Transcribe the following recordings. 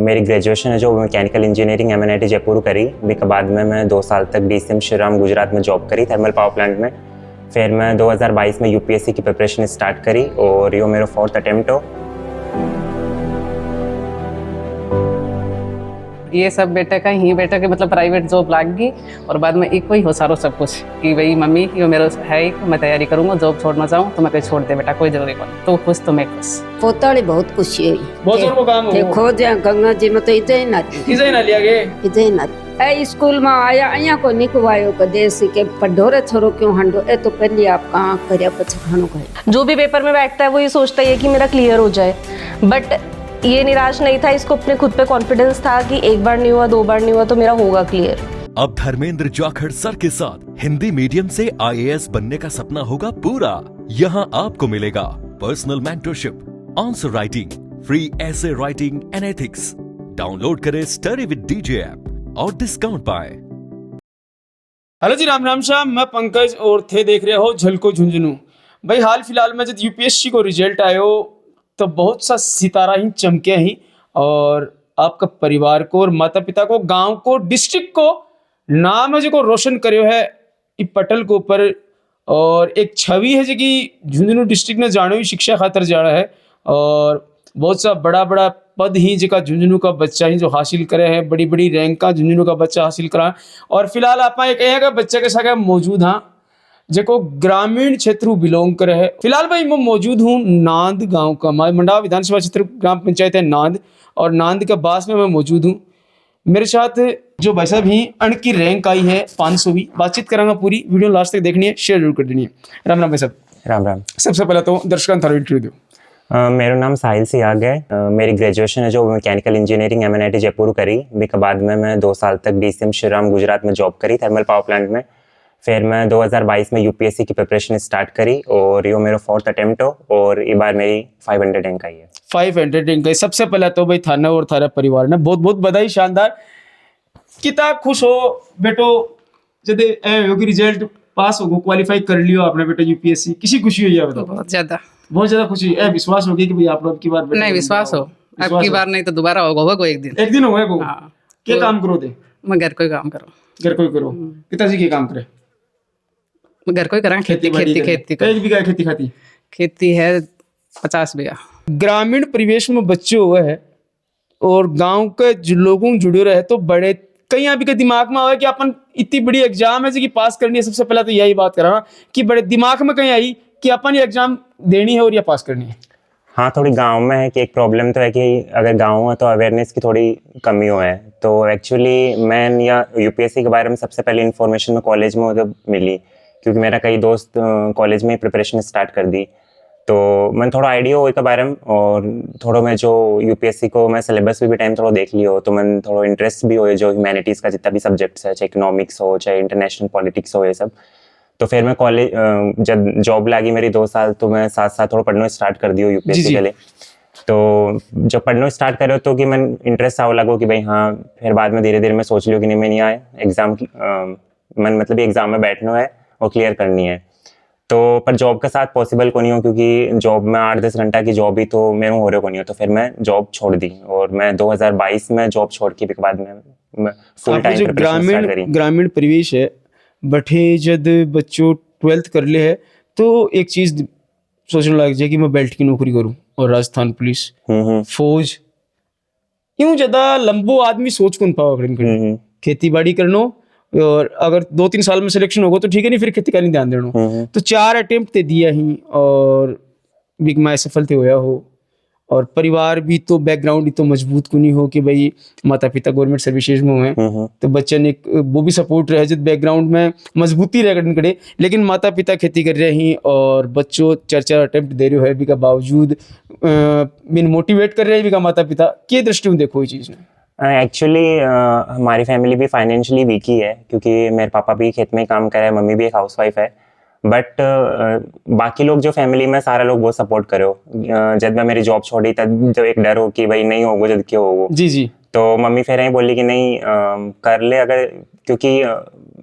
मेरी ग्रेजुएशन है जो मैकेनिकल इंजीनियरिंग MNIT जयपुर करी। उसके बाद में मैं 2 साल तक DCM श्रीराम गुजरात में जॉब करी थर्मल पावर प्लांट में। फिर मैं 2022 में UPSC की प्रिपरेशन स्टार्ट करी और यो मेरा 4th अटेम्प्ट हो। ये सब बेटा का ही बेटा के मतलब प्राइवेट जॉब लाग गई और बाद में एक ही हो सारो सब कुछ कि भाई मम्मी ये मेरा है मैं तैयारी करूंगा जॉब छोड़ना चाहूँ तो मैं कहीं छोड़ दे बेटा कोई जरूरी नहीं तो खुश तो मैं खुश पोताड़ी बहुत खुशी हुई बहुत जोर को काम हो देखो जे गंगा जी में तो इजे ना लिया गए इजे ना ए स्कूल में आया अया को निकवायो को देश के पढ़ोरे छोरो क्यों हंडो ए तो पहले आप कहां करया पछ खानो कहे जो भी पेपर में बैठता है वो ये सोचता है कि मेरा क्लियर हो जाए, बट ये निराश नहीं था, इसको अपने खुद पे कॉन्फिडेंस था कि एक बार नहीं हुआ 2 बार नहीं हुआ तो मेरा होगा क्लियर। अब धर्मेंद्र जाखड़ सर के साथ हिंदी मीडियम से IAS बनने का सपना होगा पूरा। यहाँ आपको मिलेगा personal mentorship, answer writing, free ऐसे राइटिंग एंड एथिक्स। डाउनलोड करें स्टडी विद DJ ऐप और डिस्काउंट पाए। हेलो जी, राम राम श्याम, मैं पंकज और थे देख रहे हो झलको झुंझुनू। भाई हाल फिलहाल में जब UPSC को रिजल्ट आयो तो बहुत सा सितारा ही चमके ही और आपका परिवार को और माता पिता को, गांव को, डिस्ट्रिक्ट को नाम है जो रोशन करियो है इ पटल के ऊपर। और एक छवि है जो कि झुंझुनू डिस्ट्रिक्ट में जाने शिक्षा खातर जाना है और बहुत सा बड़ा बड़ा पद ही जो झुंझुनू का बच्चा ही जो हासिल करे है, बड़ी बड़ी रैंक का झुंझुनू का बच्चा हासिल करा। और फिलहाल आप एक बच्चे के साथ मौजूद हाँ जो ग्रामीण क्षेत्र बिलोंग करे है। फिलहाल भाई मैं मौजूद हूँ नांद गांव का, मंडावा विधानसभा क्षेत्र ग्राम पंचायत है नांद, और नांद के पास में मैं मौजूद हूँ। मेरे साथ जो भाई साहब ही अण की रैंक आई है 500वीं, बातचीत करांगा पूरी। वीडियो लास्ट तक देखनी है, शेयर जरूर कर देनी है। राम राम भाई साहब। राम राम। सबसे पहले तो दर्शकों थारा इंटरव्यू दो। मेरा नाम साहिल सियाग है। मेरी ग्रेजुएशन है जो मैकेनिकल इंजीनियरिंग MNIT जयपुर करी। उसके बाद में मैं 2 साल तक DCM श्रीराम गुजरात में जॉब करी थर्मल पावर प्लांट में। फिर मैं 2022 में UPSC की प्रिपरेशन स्टार्ट करी और यो मेरा 4th अटेम्प्ट हो और इस बार मेरी 500 रैंक आई है। 500 रैंक आई। सबसे पहले तो भाई थाना और थारा परिवार ने बहुत बहुत बधाई। शानदार। कितना खुश हो बेटो जब रिजल्ट पास हो, क्वालिफाई कर लियो आपने बेटा UPSC, किसी खुशी हुई है? बहुत ज्यादा खुशी है। विश्वास हो गया कि भाई आप लोग की बार नहीं विश्वास हो अब की बार नहीं तो दोबारा होगा एक दिन होगा को। क्या काम करो थे? मैं घर कोई काम करो। घर कोई करो। पिताजी के काम करे? घर कोई करा खेती एक बीघा खेती है 50 बीघा। ग्रामीण परिवेश में बच्चे हुए हैं और गांव के लोगों जुड़े रहे तो बड़े कहीं अभी के दिमाग में आया कि अपन इतनी बड़ी एग्जाम है कि पास करनी है। सबसे पहले तो यही बात कर रहा कि बड़े दिमाग में कहीं आई कि अपन ये एग्जाम देनी है और या पास करनी है। हाँ, थोड़ी गांव में है कि एक प्रॉब्लम तो है कि अगर गांव है तो अवेयरनेस की थोड़ी कमी हो है। तो एक्चुअली मैं या UPSC के बारे में सबसे पहले इन्फॉर्मेशन में कॉलेज में मतलब मिली, क्योंकि मेरा कई दोस्त कॉलेज में प्रिपरेशन स्टार्ट कर दी। तो मैं थोड़ा आइडिया हो के बारे में और थोड़ा मैं जो UPSC को मैं सिलेबस भी टाइम थोड़ा देख लियो तो मैं थोड़ा इंटरेस्ट भी हो जो ह्यूमैनिटीज़ का जितना भी सब्जेक्ट्स है, चाहे इकोनॉमिक्स हो चाहे इंटरनेशनल पॉलिटिक्स हो, ये सब। तो फिर मैं कॉलेज जब जॉब लगी मेरी 2 साल तो मैं साथ साथ थोड़ा पढ़ना स्टार्ट कर दियो UPSC के लिए। तो जब पढ़ना स्टार्ट करो तो कि मैं इंटरेस्ट आने लगो कि भाई हाँ, फिर बाद में धीरे धीरे मैं सोच लियो कि नहीं मैं नहीं आए एग्ज़ाम मैं मतलब एग्ज़ाम में बैठना है और क्लियर करनी है। तो पर जॉब के साथ पॉसिबल को नहीं हो, क्योंकि जॉब में 8-10 घंटा की जॉब ही तो मेरे हो रहे को नहीं हो। तो फिर मैं जॉब छोड़ दी और मैं 2022 में जॉब छोड़ के बाद में फुल टाइम प्रिपरेशन स्टार्ट करी। ग्रामीण परिवेश है बठे जब बच्चों 12th कर ले है तो एक चीज सोचने लग जाए कि मैं बेल्ट की नौकरी करूं और राजस्थान पुलिस फौज यूं ज्यादा लंबो आदमी सोच कौन पावा। खेती बाड़ी करनो और अगर 2-3 साल में सिलेक्शन होगा तो ठीक है, नहीं फिर खेती का नहीं ध्यान देना। तो 4 अटेम्प्ट ते दिया ही और बिग मैं सफल थे होया हो। और परिवार भी तो बैकग्राउंड तो मजबूत को नहीं हो कि भाई माता पिता गवर्नमेंट सर्विसेज में हुए तो बच्चे ने वो भी सपोर्ट रहे जब बैकग्राउंड में मजबूती रह करे। लेकिन माता पिता खेती कर रहे हैं और बच्चों 4-4 अटेम्प्ट दे रहे हो है भी का बावजूद बिन मोटिवेट कर रहे हैं भी का माता पिता के दृष्टि में देखो ये चीज़ ने। एक्चुअली हमारी फैमिली भी फाइनेंशियली वीक ही है, क्योंकि मेरे पापा भी खेत में काम कर रहे हैं, मम्मी भी एक हाउसवाइफ है। बट बाकी लोग जो फैमिली में सारे लोग बहुत सपोर्ट करो। जब मैं मेरी जॉब छोड़ी तब जो एक डर हो कि भाई नहीं होगा जब क्यों होगा जी तो मम्मी फिर यही बोली कि नहीं कर ले अगर, क्योंकि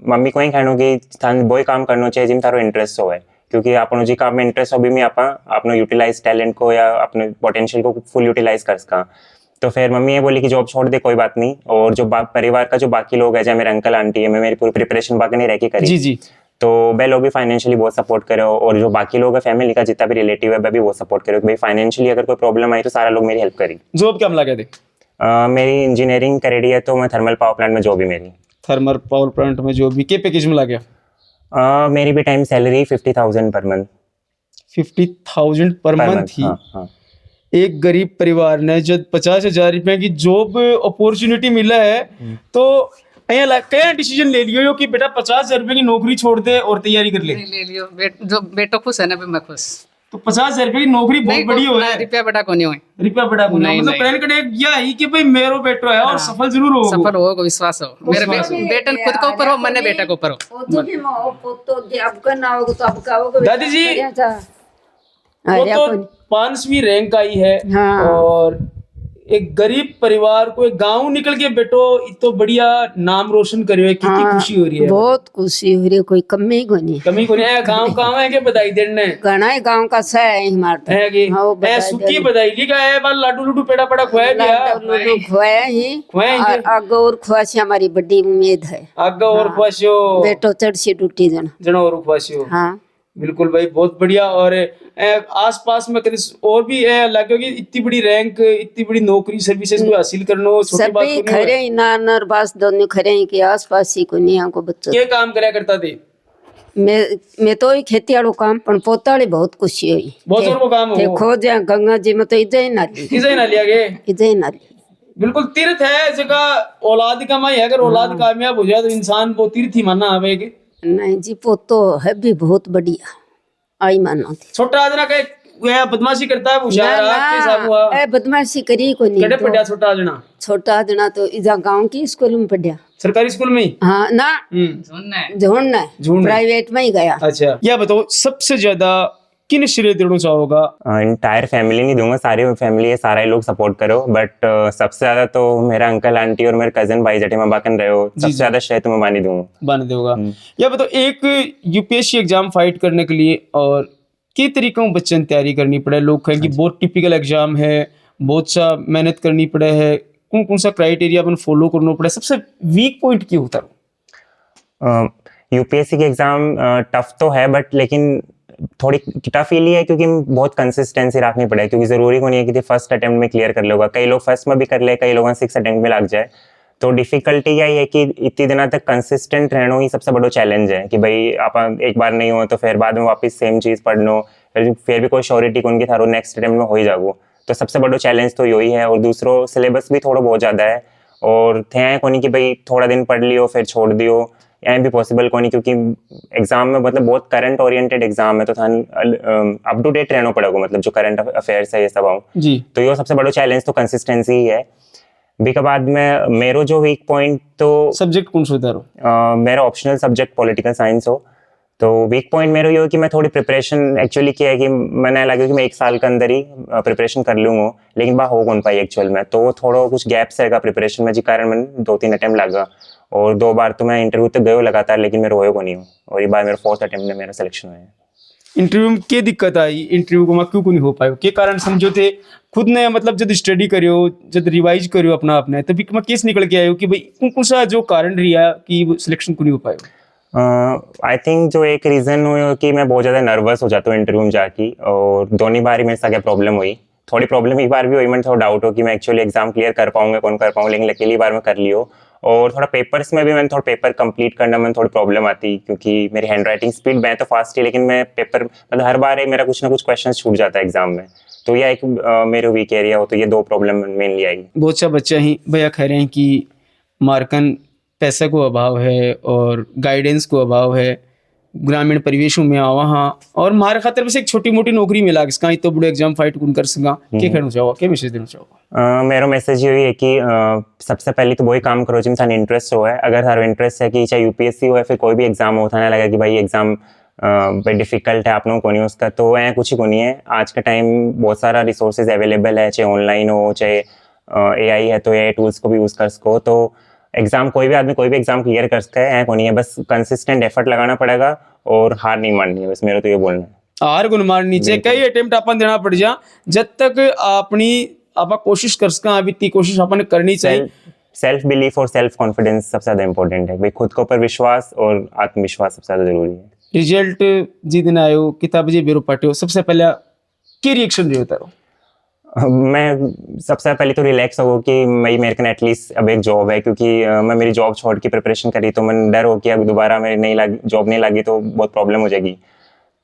मम्मी को ही कहना कि वो ही काम करना चाहिए जिन थारो इंटरेस्ट हो है, क्योंकि आपनो जी काम में इंटरेस्ट हो भी मैं अपना यूटिलाइज टैलेंट को या अपने पोटेंशियल को फुल यूटिलाइज कर सका। तो फिर मम्मी ये बोली कि जॉब छोड़ दे, कोई बात नहीं, और जो परिवार का जो बाकी लोग है, चाहे मेरे अंकल आंटी है, मैं मेरी पूरी प्रिपरेशन बाकी नहीं रह के करी, जी जी, तो वे लोग भी फाइनेंशियली बहुत सपोर्ट करे, और जो बाकी लोग है फैमिली का जितना भी रिलेटिव है, वे भी बहुत सपोर्ट करे कि भाई फाइनेंशियली अगर कोई प्रॉब्लम आई तो सारा लोग मेरी हेल्प करी। जॉब क्या लगा थे? मेरी इंजीनियरिंग करेडी है, तो मैं थर्मल पावर प्लांट में जॉब ही मेरी। थर्मल पावर प्लांट में जॉब भी के पैकेज में लगा? मेरी भी time salary 50,000 per month. 50,000 per month ही? हाँ हाँ। एक गरीब परिवार ने जब 50,000 रुपए की जॉब अपॉर्चुनिटी मिला है तो क्या डिसीजन ले लियो कि बेटा 50,000 रुपए की नौकरी छोड़ दे और तैयारी कर ले? ले लियो, जो बेटो खुश है ना भी मैं खुश। तो 50,000 रुपए की नौकरी बहुत बड़ी हो है। रुपया बड़ा को नहीं हुए, रुपया बड़ा को नहीं, मतलब नहीं। प्लान का यह है कि भाई मेरो बेटो है और सफल जरूर होगा। सफल होगा, विश्वास हो मेरे बेटन खुद के ऊपर हो, मैंने बेटा के ऊपर हो। दादी जी, वो तो 5वीं रैंक आई है हाँ। और एक गरीब परिवार को एक गांव निकल के बेटो इतो बढ़िया नाम रोशन करियो है, कितनी खुशी हो रही है? बहुत खुशी हो रही है, कोई कमी को नहीं। कमी को नहीं है। गांव कहाँ है के बधाई देने घना ही गांव का सह है हमारे है कि है सुखी बधाई लिखा है, बाल लाडू लूडू पेड़ा पड़ा खुआया दिया, खुआया ही आगे और खुआसी हमारी बड़ी उम्मीद है। आगे और खुआसियो बेटो चढ़सी टूटी जना और खुआसियो। हाँ बिल्कुल भाई, बहुत बढ़िया। और आस पास में कभी और भी लगे कि इतनी बड़ी रैंक, इतनी बड़ी नौकरी सर्विसेज को हासिल करना छोटी बात सभी नहीं खरे ही नानर बास दोनों खरे ही के आस पास ही को नहीं को बच्चों क्या काम करा करता थे? मैं तो ही खेती वालों काम पण पोताड़ी बहुत खुशी हुई। बहुत जोर को काम हो देखो जा गंगा जी में तो इजे ही नाली किसे ना लिया गए? इजे ही नाली बिल्कुल तीर्थ है जगह औलाद कमाई है, अगर औलाद कामयाब हो जाए तो इंसान वो तीर्थ ही मानना आवे के। नहीं जी पोतो है भी बहुत बढ़िया आई मानो थी। छोटा आजना का वह बदमाशी करता है, होशियार के साहब हुआ ए बदमाशी करी को नहीं कड़े तो पढ़िया छोटा आजना? छोटा जना तो इजा गांव की स्कूल में पढ़िया, सरकारी स्कूल में ही? हाँ ना झोंड प्राइवेट में ही गया। अच्छा, यह बताओ सबसे ज्यादा किन श्रेय देना चाहोगा? इंटायर फैमिली नहीं दूंगा, सारी फैमिली है, सारे लोग सपोर्ट करो, बट सबसे ज्यादा तो मेरा अंकल आंटी और मेरे कजन भाई जेठे माँ बाकन रहे हो, सबसे ज्यादा श्रेय तो मैं मानी दूंगा। बन देगा। यह बताओ एक यूपीएससी एग्जाम फाइट करने के लिए और किस तरीकों बच्चे ने तैयारी करनी पड़े? लोग कहें कि बहुत टिपिकल एग्जाम है, बहुत सा मेहनत करनी पड़े है, कौन कौन सा क्राइटेरिया अपन फॉलो करना पड़े? सबसे वीक पॉइंट क्या होता है? यूपीएससी के एग्जाम टफ तो है, बट लेकिन थोड़ी टफ इसलिए है क्योंकि बहुत कंसिस्टेंसी रखनी पड़े, क्योंकि जरूरी को नहीं है कि फर्स्ट अटेम्प्ट में क्लियर कर लोगा, कई लोग फर्स्ट में भी कर ले, कई लोगों 6 अटेम्प्ट में लग जाए। तो डिफिकल्टी यही है कि इतनी दिनों तक कंसिस्टेंट रहना ही सबसे बड़ा चैलेंज है, कि भाई आप एक बार नहीं हो तो फिर बाद में वापस सेम चीज़ पढ़ लो, फिर भी कोई श्योरिटी को उनकी थारो नेक्स्ट अटेम्प्ट में हो ही जाओ। तो सबसे बड़ा चैलेंज तो यही है। और दूसरों सिलेबस भी थोड़ा बहुत ज़्यादा है, और थे को नहीं कि भाई थोड़ा दिन पढ़ लियो फिर छोड़ दियो, यहाँ भी पॉसिबल को नहीं, क्योंकि एग्जाम में मतलब बहुत करंट ओरिएंटेड एग्जाम है, तो थान अप टू डेट रहना पड़ेगा, मतलब जो करंट अफेयर्स है ये सब आऊँ जी। तो ये सबसे बड़ा चैलेंज तो कंसिस्टेंसी ही है। भी के बाद में मेरो जो वीक पॉइंट तो सब्जेक्ट कौन सा उतारो? मेरा ऑप्शनल सब्जेक्ट पॉलिटिकल साइंस हो, तो वीक पॉइंट मेरा ये हो कि मैं थोड़ी प्रिपरेशन एक्चुअली किया है कि मैंने लगा कि मैं 1 साल के अंदर ही प्रिपरेशन कर लूँगा, लेकिन बात हो कौन पाई एक्चुअल में, तो थोड़ा कुछ गैप्स रहेगा प्रिपरेशन में, जिस कारण मैंने 2-3 अटैम्प्ट लगा, और 2 बार तो मैं इंटरव्यू तक गए लगातार, लेकिन मेरे होए को नहीं हो, और ये बार मेरा 4th अटैम्प्ट में मेरा सिलेक्शन हुआ है। इंटरव्यू में क्या दिक्कत आई? इंटरव्यू को मैं क्यों नहीं हो पायो? के कारण समझो थे खुद ने, मतलब जब स्टडी करियो, जब रिवाइज करियो अपना आपने, तभी मैं केस निकल के आयो कि भाई कौन सा जो कारण रहा कि सिलेक्शन को नहीं हो पायो? आई थिंक जो एक रीज़न हुआ कि मैं बहुत ज़्यादा नर्वस हो जाता हूँ इंटरव्यू में जाके, और दोनों बार ही मेरे साथ क्या प्रॉब्लम हुई, थोड़ी प्रॉब्लम एक बार भी हुई, मैंने थोड़ा डाउट हो कि मैं एक्चुअली एग्जाम क्लियर कर पाऊंगा कौन कर पाऊँ, लेकिन लकीली बार में कर लियो। और थोड़ा पेपर्स में भी मैंने थोड़ा पेपर कंप्लीट करना में थोड़ी प्रॉब्लम आती, क्योंकि मेरी हैंड राइटिंग स्पीड मैं तो फास्ट है, लेकिन मैं पेपर मतलब हर बार मेरा कुछ ना कुछ क्वेश्चन छूट जाता है एग्जाम में, तो यह एक मेरे वीक एरिया हो, तो ये 2 प्रॉब्लम मेनली आई। बहुत सा बच्चा ही भैया कह रहे हैं कि मार्कन पैसे को अभाव है और गाइडेंस को अभाव है, ग्रामीण परिवेशों में आवा हाँ, और मारे खातर बस एक छोटी मोटी नौकरी मिला इसका तो बड़े एग्जाम फाइट कौन कर सका, क्या कहना चाहोगा, क्या मैसेज देना चाहोगा? मेरा मैसेज यही है कि सबसे पहले तो वही काम करो जिनमें थाने इंटरेस्ट हो है। अगर थारा इंटरेस्ट है कि चाहे यूपीएससी हो या फिर कोई भी एग्जाम हो, थाने लगा कि भाई एग्जाम भाई डिफिकल्ट है आप लोगों को नहीं उसका, तो ऐसा कुछ ही को नहीं है। आज का टाइम बहुत सारा रिसोर्सेज अवेलेबल है, चाहे ऑनलाइन हो चाहे AI है, तो AI टूल्स को भी यूज़ कर सको, तो एग्जाम कोई भी आदमी कोई भी एग्जाम क्लियर कर सकता है, ऐसा को नहीं है। बस कंसिस्टेंट एफर्ट लगाना पड़ेगा और हार नहीं माननी है, बस मेरा तो ये बोलना है। हार को मारनी चाहिए, कई अटेम्प्ट अपन देना पड़ जा, जब तक अपनी आप कोशिश कर सका, अभी इतनी कोशिश अपन करनी चाहिए। सेल्फ बिलीफ और सेल्फ कॉन्फिडेंस सबसे ज़्यादा इंपॉर्टेंट है भाई, खुद के ऊपर विश्वास और आत्मविश्वास सबसे ज़्यादा जरूरी है। रिजल्ट जिस दिन आयो, किताब जी बेरो पाटे हो, सबसे पहले क्या रिएक्शन रही होता है? मैं सबसे पहले तो रिलैक्स हो कि भाई मेरे को एटलीस्ट अब एक जॉब है, क्योंकि मैं मेरी जॉब छोड़ के प्रिपरेशन करी तो मैं डर हो कि अब दोबारा मेरी जॉब नहीं लगी तो बहुत प्रॉब्लम हो जाएगी।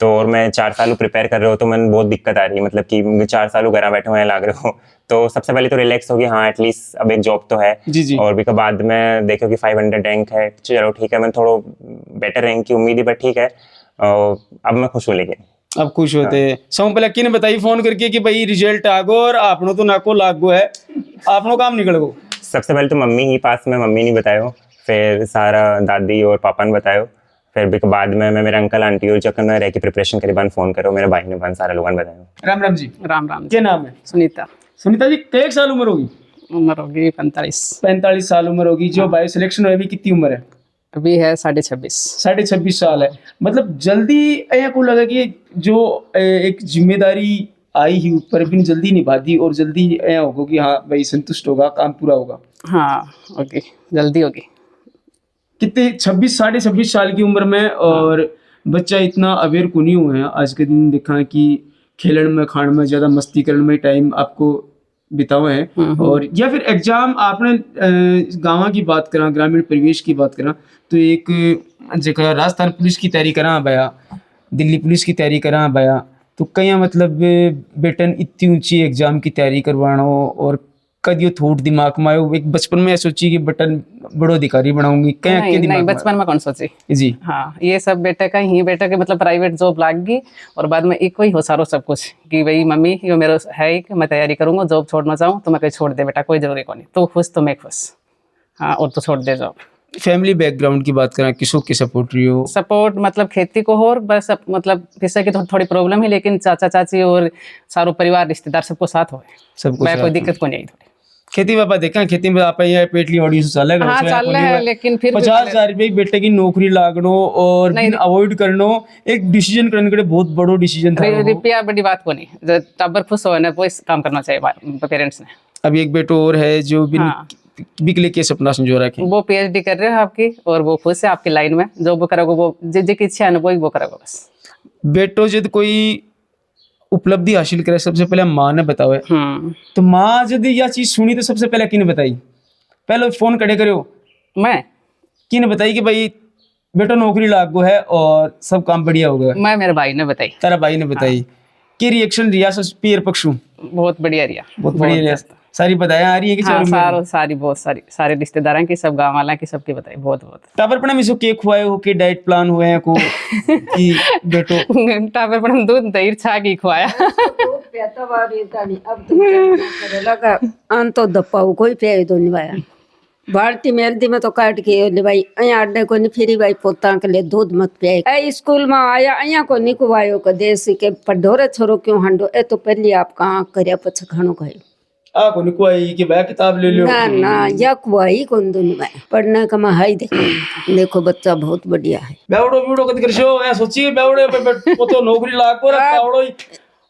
तो और मैं 4 साल प्रिपेयर कर रहे हो तो मैं बहुत दिक्कत आ रही है, मतलब कि मुझे 4 साल घर बैठे हुए लग रहे हो। तो सबसे पहले तो रिलैक्स होगी, हाँ एटलीस्ट अब एक जॉब तो है। जी जी। और भी के बाद में देखो कि 500 रैंक है, चलो ठीक है, मैं थोड़ा बेटर रैंक की उम्मीद है, बट ठीक है अब मैं खुश हूँ। लेकिन अब खुश होते हैं। सब पहले किन बताई फोन करके कि भाई रिजल्ट आ गो और आपनो तो नाको लागो है, आपनो काम निकल गो? सबसे पहले तो मम्मी ही पास में, मम्मी ने बतायो, फिर सारा दादी और पापा ने बतायो, फिर भी के बाद में मैं मेरे अंकल आंटी और चक्कर में रह के प्रिपरेशन करी बन फोन करो, मेरे भाई ने बन सारे लोगों ने बताया। राम राम जी। राम राम जी। क्या नाम है? सुनीता। सुनीता जी, कई साल उम्र होगी? उम्र होगी 45। 45 साल उम्र होगी। जो बायो सिलेक्शन हुई, अभी कितनी उम्र है? अभी है 26.5। 26.5 साल है। मतलब जल्दी ऐसा को लगा कि जो एक जिम्मेदारी आई ही ऊपर भी जल्दी निभा दी और जल्दी ऐसा होगा कि हाँ भाई संतुष्ट होगा, काम पूरा होगा? हाँ होगी, जल्दी होगी। कितने 26 साल की उम्र में, और बच्चा इतना अवेयर को नहीं हुआ है। आज के दिन देखा कि खेलन में, खान में, ज्यादा मस्ती करने में टाइम आपको बितावे हैं। और या फिर एग्जाम आपने गाँव की बात करा, ग्रामीण परिवेश की बात करा, तो एक जगह राजस्थान पुलिस की तैयारी करा भया, दिल्ली पुलिस की तैयारी करा भया, तो कहीं मतलब बेटन इतनी ऊंची एग्जाम की तैयारी करवाना हो, और कद यो थोट दिमाग में आयो एक बचपन में सोची कि बटन बड़ो अधिकारी बनाऊंगी? नहीं, बचपन में कौन सोची जी। हाँ, ये सब बेटे का ही, बेटे के मतलब प्राइवेट जॉब लाग गई और बाद में एक ही हो सारो सब कुछ कि भाई मम्मी यो मेरा है कि मैं तैयारी करूंगा, जॉब छोड़ना चाहूँ तो मैं कहीं छोड़ दे बेटा, कोई जरूरी को नहीं, तो खुश तो मैं खुश। हाँ, और तो छोड़ दे जॉब। फैमिली बैकग्राउंड की बात करें, किसों की सपोर्ट रही हो? सपोर्ट मतलब खेती को हो, बस मतलब किसी की थोड़ी प्रॉब्लम है, लेकिन चाचा चाची और सारो परिवार रिश्तेदार सबको साथ हो, सबको मैं साथ कोई हो। दिक्कत को नहीं आई थोड़ी। खेती में देखा, खेती में आप ये पेटली ऑडियो चल रहा हाँ चल रहा है, लेकिन फिर 50,000 रुपये बेटे की नौकरी लागनो और नहीं, अवॉइड करनो एक डिसीजन करने के लिए बहुत बड़ो डिसीजन था वो। रुपया बड़ी बात को नहीं, जब टब्बर खुश हो ना वो काम करना चाहिए पेरेंट्स ने। अभी एक बेटो और है जो हाँ। बिकले के सपना संजो रखे, वो पीएचडी कर रहे हो आपकी, और वो खुश है आपकी लाइन में, जो वो करोगे वो जिसकी इच्छा है ना वो करोगे बस। बेटो जब कोई उपलब्धि हासिल करे सबसे पहले माँ ने बतावे, तो माँ जब यह चीज सुनी तो सबसे पहले किने बताई? पहले फोन कड़े करो मैं किने बताई कि भाई बेटो नौकरी लाग गो है और सब काम बढ़िया हो गया? मैं मेरे भाई ने बताई। तेरा भाई ने बताई। कि रिएक्शन रिया पीर पक्षु? बहुत बढ़िया रिया, बहुत बढ़िया रिया। सारी बताया आ रही है कि हाँ, चारों सारी बहुत सारी सारे रिश्तेदारों की, सब गाँव वाला की, सबकी बताई बहुत बहुत। टावर पर हम इसको केक खुआए हो के डाइट प्लान हुए हैं को कि बेटो टावर पर हम दूध दही छा की खुआया। अब तो लगा अन तो दपाऊ कोई पे तो निभाया भारती मेहंदी में तो काट के ले भाई अया अड्डे को नहीं फिरी भाई पोता के लिए दूध मत पिए। ए स्कूल में आया अया को निकवायो के देश के पढ़ोरे छोरो क्यों हंडो, ए तो पहले आप कहाँ करया पछ खानो खायो आ को निकवाई कि भाई किताब ले लो ना या कुआई कौन दो निभाया पढ़ने का मैं हाई देखो बच्चा बहुत बढ़िया है। बेवड़ो बेवड़ो कद करशो ऐ सोची बेवड़े पे तो नौकरी लाग को बेवड़ो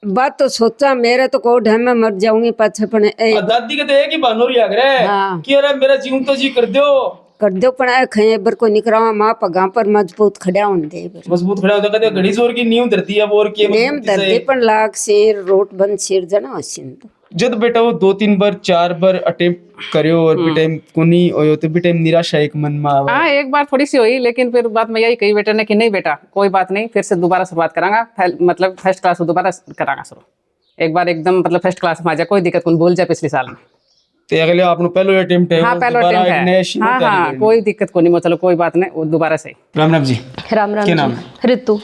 बात तो सोचा मेरे तो को ढम में मर जाऊंगी पाछे पण दादी के तो एक ही बानोरी आ गए हाँ। कि अरे मेरा जीवन तो जी कर दो पण ए खये बर को निकरा मां पगा पर मजबूत खड़ा होन दे मजबूत खड़ा होता कहते घड़ी जोर की नींव धरती है और के नेम धरती पण लाग शेर रोट बन शेर जना हसिन जब बेटा वो 2-3 बार 4 बार अटेम्प्ट करियो और भी टाइम कोनी होयो तो भी टाइम निराशा एक मन में आवे। हाँ, एक बार थोड़ी सी हुई, लेकिन फिर बात मैं यही कही बेटे ने कि नहीं बेटा कोई बात नहीं, फिर से दोबारा शुरुआत करांगा, मतलब फर्स्ट क्लास दोबारा करांगा शुरू। एक बार एकदम मतलब फर्स्ट क्लास में आ जाए, कोई दिक्कत कौन भूल जाए पिछले साल में। तो अगले आपने पहले अटेम्प्ट है, हाँ पहले अटेम्प्ट है। हाँ, कोई दिक्कत को नहीं, चलो कोई बात नहीं, वो दोबारा से। राम राम जी। राम राम क्या जी। नाम है? ऋतु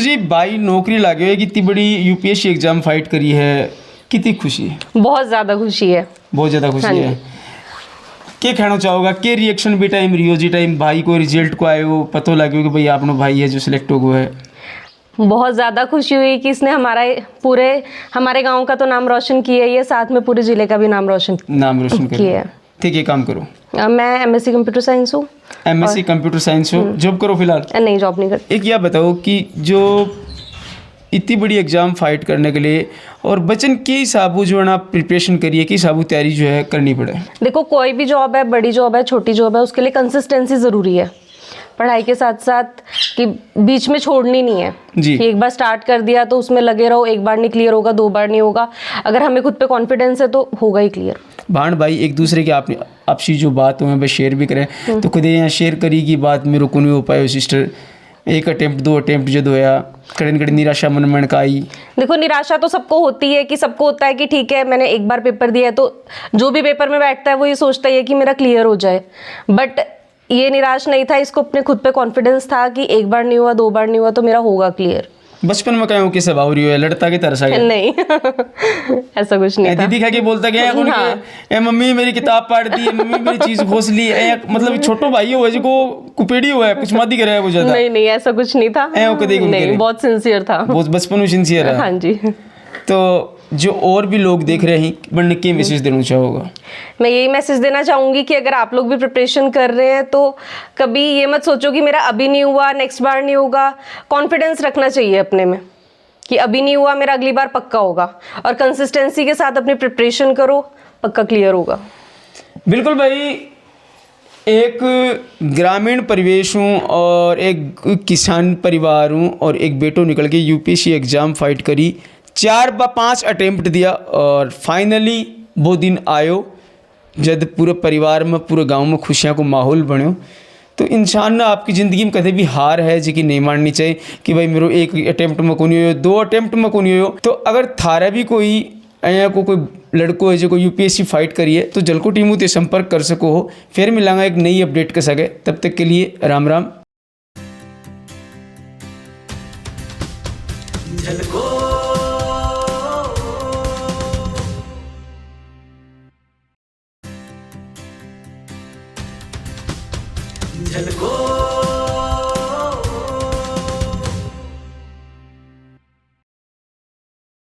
जी, भाई नौकरी लागे है, कितनी बड़ी यूपीएससी एग्जाम फाइट करी है, कितनी खुशी है? बहुत ज्यादा खुशी है, बहुत ज्यादा खुशी है। क्या कहना चाहोगा, क्या रिएक्शन भी टाइम रियो जी टाइम भाई को रिजल्ट को आयो पता लगे कि भाई आपनो भाई है जो सिलेक्ट हो गया है? बहुत ज़्यादा खुशी हुई कि इसने हमारे गांव का तो नाम रोशन किया है, ये साथ में पूरे जिले का भी नाम रोशन किया है। ठीक है, काम करो। मैं एमएससी कंप्यूटर साइंस हूँ। एमएससी कंप्यूटर साइंस हो, जॉब करो फिलहाल? नहीं, जॉब नहीं करती। एक यह बताओ कि जो इतनी बड़ी एग्ज़ाम फाइट करने के लिए और बचन के हिसाब जो है ना प्रिपरेशन करिए कि हिसाब तैयारी जो है करनी पड़े। देखो कोई भी जॉब है, बड़ी जॉब है, छोटी जॉब है, उसके लिए कंसिस्टेंसी ज़रूरी है पढ़ाई के साथ साथ, कि बीच में छोड़नी नहीं है जी। कि एक बार स्टार्ट कर दिया तो उसमें लगे रहो, एक बार नहीं क्लियर होगा, 2 बार नहीं होगा, अगर हमें खुद पे कॉन्फिडेंस है तो होगा ही क्लियर। भाण भाई एक दूसरे की आपसी जो बात हो बस शेयर भी करें तो खुद यहाँ शेयर करी की बात मेरे को नहीं हो पाए सिस्टर, 1 अटेम्प्ट 2 अटेम्प्ट जो होया कड़न कड़न निराशा मन मन का आई। देखो निराशा तो सबको होती है, कि सबको होता है कि ठीक है मैंने एक बार पेपर दिया है, तो जो भी पेपर में बैठता है वो ये सोचता है कि मेरा क्लियर हो जाए, बट ये निराश नहीं था, इसको अपने खुद पे कॉन्फिडेंस था कि एक बार नहीं हुआ, 2 बार नहीं हुआ तो मेरा होगा क्लियर। बचपन में कहीं के स्वभाव रही हो लड़ता के तरसा गया नहीं ऐसा कुछ नहीं था। दीदी खा के बोलता गया हाँ। ए मम्मी मेरी किताब पढ़ दी, मम्मी मेरी चीज खोस ली, मतलब छोटो भाई हो जो कुपेड़ी हुआ है कुछ मत ही करे वो ज्यादा। नहीं ऐसा कुछ नहीं था। नहीं बहुत सिंसियर था, बहुत बचपन में सिंसियर है। हाँ जी। तो जो और भी लोग देख रहे हैं बनने के मैसेज देना चाहोगा? मैं यही मैसेज देना चाहूँगी कि अगर आप लोग भी प्रिपरेशन कर रहे हैं तो कभी ये मत सोचो कि मेरा अभी नहीं हुआ नेक्स्ट बार नहीं होगा। कॉन्फिडेंस रखना चाहिए अपने में कि अभी नहीं हुआ मेरा अगली बार पक्का होगा, और कंसिस्टेंसी के साथ अपनी प्रिपरेशन करो, पक्का क्लियर होगा। बिल्कुल भाई, एक ग्रामीण परिवेश हूँ और एक किसान परिवार हूँ और एक बेटो निकल के यूपीएससी एग्ज़ाम फाइट करी, 4-5 अटेम्प्ट दिया और फाइनली वो दिन आयो जब पूरे परिवार में पूरे गांव में खुशियां को माहौल बनो। तो इंसान ना आपकी ज़िंदगी में कभी भी हार है जी कि नहीं माननी चाहिए कि भाई मेरे 1 अटेम्प्ट में को नहीं हो, 2 अटेम्प्ट में को नहीं हो। तो अगर थारा भी कोई यहाँ को कोई लड़को है जो कोई यूपीएससी फाइट करिए तो जलको टीमू ते संपर्क कर सको हो। फिर मिलांगा एक नई अपडेट के सके, तब तक के लिए राम राम। झलको